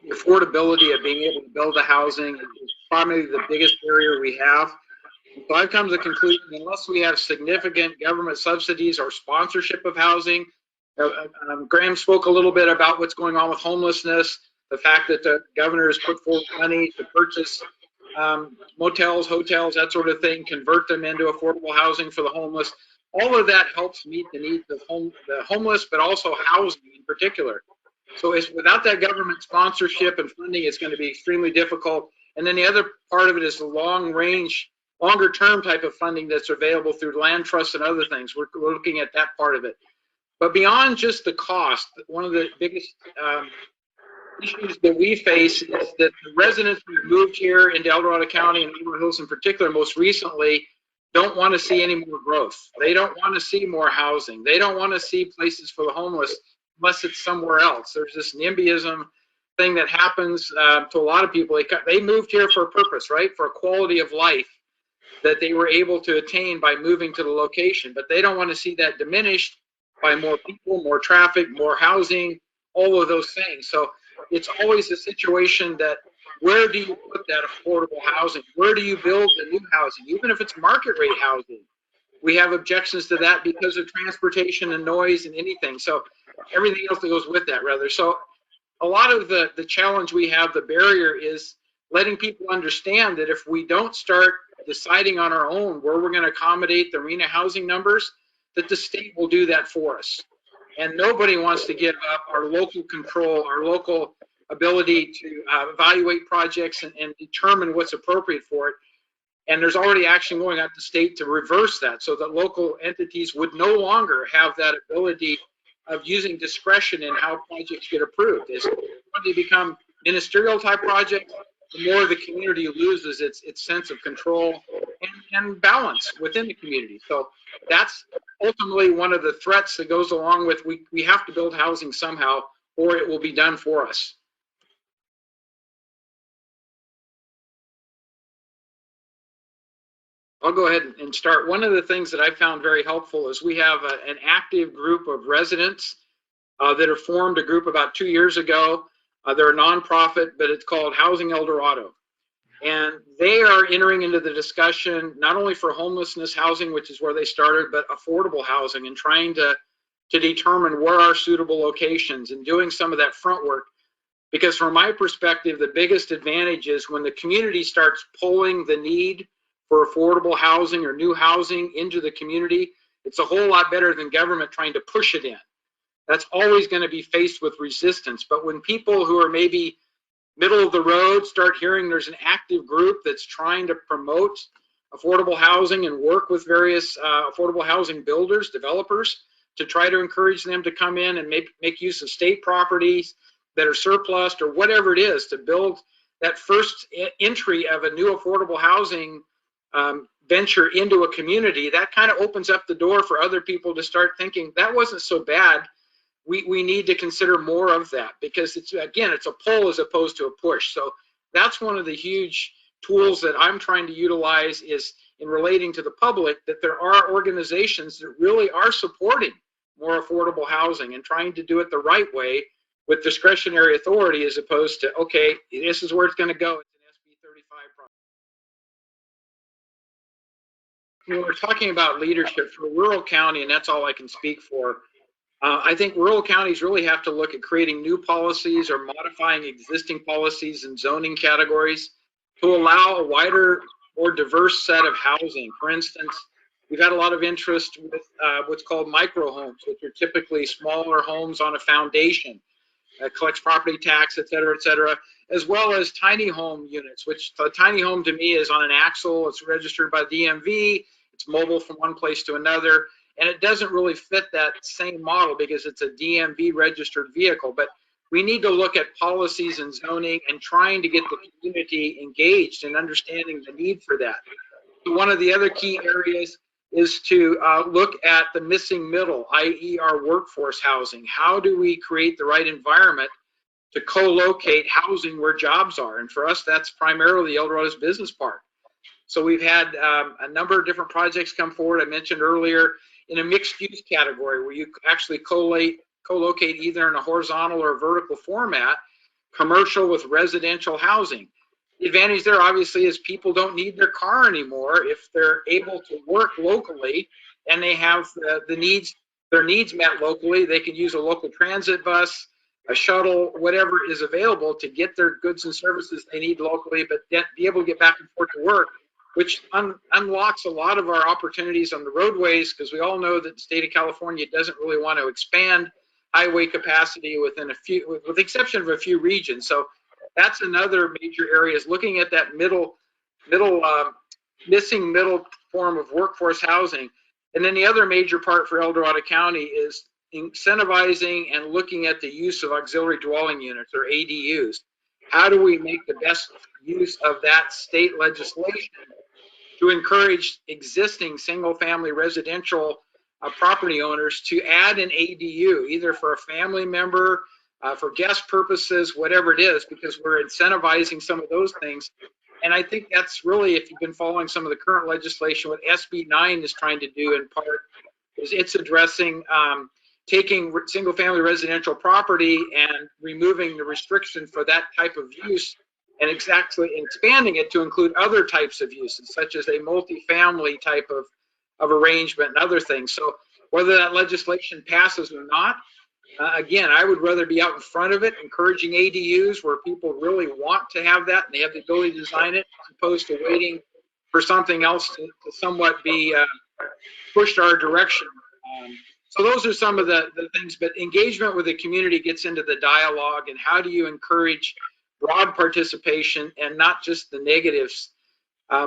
the affordability of being able to build the housing is probably the biggest barrier we have. So I've come to the conclusion, unless we have significant government subsidies or sponsorship of housing, Graham spoke a little bit about what's going on with homelessness, the fact that the governor has put forth money to purchase motels, hotels, that sort of thing, convert them into affordable housing for the homeless. All of that helps meet the needs of the homeless, but also housing in particular. So without that government sponsorship and funding, it's going to be extremely difficult. And then the other part of it is the longer term type of funding that's available through land trusts and other things. We're looking at that part of it. But beyond just the cost, one of the biggest issues that we face is that the residents who've moved here into El Dorado County and Beaver Hills in particular most recently don't want to see any more growth. They don't want to see more housing. They don't want to see places for the homeless unless it's somewhere else. There's this NIMBYism thing that happens to a lot of people. They moved here for a purpose, right? For a quality of life that they were able to attain by moving to the location. But they don't want to see that diminished by more people, more traffic, more housing, all of those things. So it's always a situation that where do you put that affordable housing? Where do you build the new housing? Even if it's market rate housing, we have objections to that because of transportation and noise and anything. So everything else that goes with that, rather. So a lot of the challenge we have, the barrier, is letting people understand that if we don't start deciding on our own where we're going to accommodate the RHNA housing numbers, that the state will do that for us. And nobody wants to give up our local control, our local ability to evaluate projects and determine what's appropriate for it. And there's already action going at the state to reverse that, so that local entities would no longer have that ability of using discretion in how projects get approved. As they become ministerial type projects, the more the community loses its sense of control and balance within the community. So that's ultimately one of the threats that goes along with we have to build housing somehow, or it will be done for us. I'll go ahead and start. One of the things that I found very helpful is we have an active group of residents that have formed a group about 2 years ago. They're a nonprofit, but it's called Housing El Dorado. And they are entering into the discussion not only for homelessness housing, which is where they started, but affordable housing, and trying to determine where are suitable locations and doing some of that front work. Because from my perspective, the biggest advantage is when the community starts pulling the need for affordable housing or new housing into the community, it's a whole lot better than government trying to push it in. That's always going to be faced with resistance. But when people who are maybe middle of the road start hearing there's an active group that's trying to promote affordable housing and work with various affordable housing builders, developers, to try to encourage them to come in and make use of state properties that are surplus or whatever it is to build that first entry of a new affordable housing venture into a community, that kind of opens up the door for other people to start thinking that wasn't so bad. We need to consider more of that, because it's a pull as opposed to a push. So that's one of the huge tools that I'm trying to utilize, is in relating to the public, that there are organizations that really are supporting more affordable housing and trying to do it the right way with discretionary authority, as opposed to, okay, this is where it's going to go. It's an SB 35 project. When we're talking about leadership for a rural county, and that's all I can speak for, I think rural counties really have to look at creating new policies or modifying existing policies and zoning categories to allow a wider, more diverse set of housing. For instance, we've had a lot of interest with what's called micro homes, which are typically smaller homes on a foundation, collects property tax, et cetera, as well as tiny home units, which a tiny home to me is on an axle, it's registered by DMV, it's mobile from one place to another. And it doesn't really fit that same model because it's a DMV registered vehicle. But we need to look at policies and zoning and trying to get the community engaged and understanding the need for that. One of the other key areas is to look at the missing middle, i.e. our workforce housing. How do we create the right environment to co-locate housing where jobs are? And for us, that's primarily El Dorado's Business Park. So we've had a number of different projects come forward. I mentioned earlier, in a mixed use category where you actually co-locate either in a horizontal or a vertical format, commercial with residential housing. The advantage there obviously is people don't need their car anymore if they're able to work locally and they have their needs met locally. They can use a local transit bus, a shuttle, whatever is available to get their goods and services they need locally, but be able to get back and forth to work, which unlocks a lot of our opportunities on the roadways, because we all know that the state of California doesn't really want to expand highway capacity within with the exception of a few regions. So that's another major area, is looking at that missing middle form of workforce housing. And then the other major part for El Dorado County is incentivizing and looking at the use of auxiliary dwelling units, or ADUs. How do we make the best use of that state legislation to encourage existing single-family residential property owners to add an ADU, either for a family member, for guest purposes, whatever it is, because we're incentivizing some of those things. And I think that's really, if you've been following some of the current legislation, what SB 9 is trying to do in part is it's addressing taking single-family residential property and removing the restriction for that type of use, and exactly expanding it to include other types of uses, such as a multifamily type of arrangement and other things. So whether that legislation passes or not, again, I would rather be out in front of it, encouraging ADUs where people really want to have that and they have the ability to design it, as opposed to waiting for something else to somewhat be pushed our direction. So those are some of the things, but engagement with the community gets into the dialogue, and how do you encourage broad participation and not just the negatives,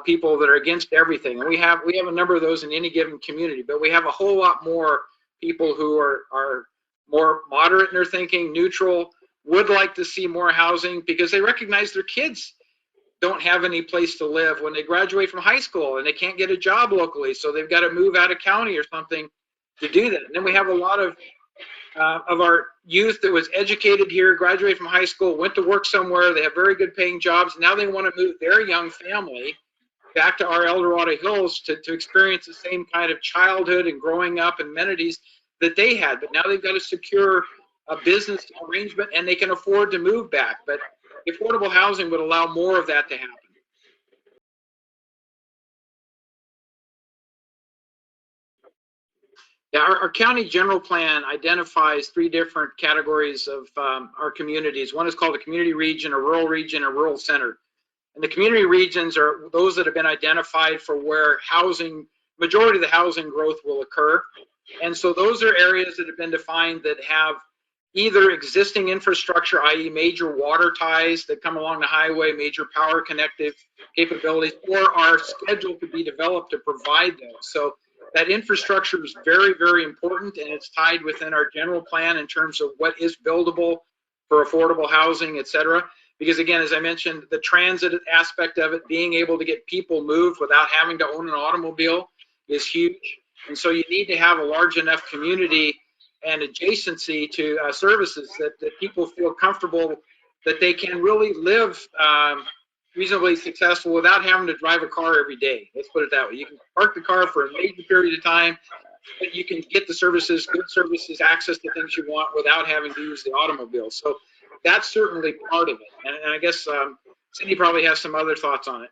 people that are against everything. And we have a number of those in any given community, but we have a whole lot more people who are more moderate in their thinking, neutral, would like to see more housing because they recognize their kids don't have any place to live when they graduate from high school and they can't get a job locally, so they've got to move out of county or something to do that. And then we have a lot of our youth that was educated here, graduated from high school, went to work somewhere, they have very good paying jobs, now they want to move their young family back to our El Dorado Hills to experience the same kind of childhood and growing up amenities that they had. But now they've got to secure a business arrangement and they can afford to move back. But affordable housing would allow more of that to happen. Yeah, our county general plan identifies 3 different categories of our communities. One is called a community region, a rural center. And the community regions are those that have been identified for where majority of the housing growth will occur. And so those are areas that have been defined that have either existing infrastructure, i.e. major water ties that come along the highway, major power connective capabilities, or are scheduled to be developed to provide those. So that infrastructure is very, very important, and it's tied within our general plan in terms of what is buildable for affordable housing, et cetera. Because again, as I mentioned, the transit aspect of it, being able to get people moved without having to own an automobile is huge. And so you need to have a large enough community and adjacency to services that people feel comfortable that they can really live reasonably successful without having to drive a car every day. Let's put it that way. You can park the car for a major period of time, but you can get the services, good services, access to things you want without having to use the automobile. So that's certainly part of it. And I guess Cindy probably has some other thoughts on it.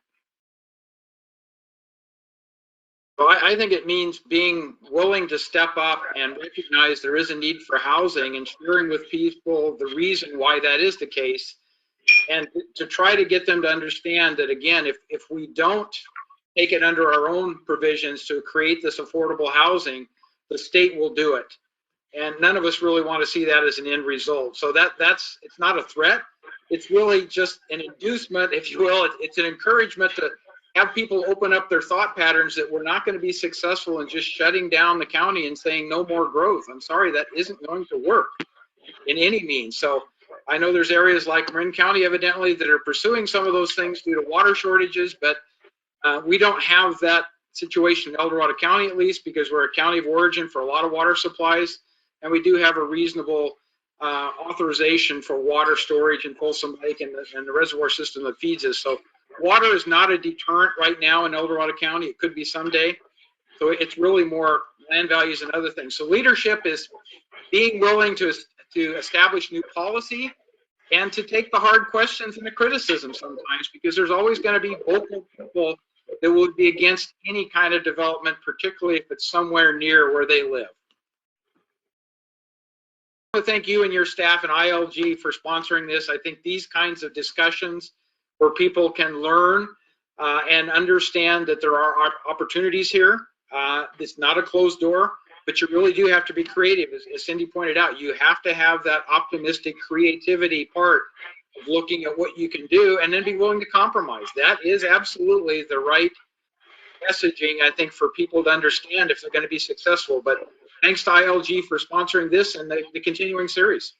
So I think it means being willing to step up and recognize there is a need for housing and sharing with people the reason why that is the case, and to try to get them to understand that, again, if we don't take it under our own provisions to create this affordable housing, the state will do it. And none of us really want to see that as an end result. So it's not a threat. It's really just an inducement, if you will. It's an encouragement to have people open up their thought patterns that we're not going to be successful in just shutting down the county and saying no more growth. I'm sorry, that isn't going to work in any means. So I know there's areas like Marin County, evidently, that are pursuing some of those things due to water shortages, but we don't have that situation in El Dorado County, at least, because we're a county of origin for a lot of water supplies, and we do have a reasonable authorization for water storage in Folsom Lake and the reservoir system that feeds us. So water is not a deterrent right now in El Dorado County. It could be someday. So it's really more land values and other things. So leadership is being willing to establish new policy and to take the hard questions and the criticism sometimes, because there's always going to be vocal people that will be against any kind of development, particularly if it's somewhere near where they live. I want to thank you and your staff and ILG for sponsoring this. I think these kinds of discussions where people can learn and understand that there are opportunities here. It's not a closed door, but you really do have to be creative. As Cindy pointed out, you have to have that optimistic creativity part of looking at what you can do and then be willing to compromise. That is absolutely the right messaging, I think, for people to understand if they're going to be successful. But thanks to ILG for sponsoring this and the continuing series.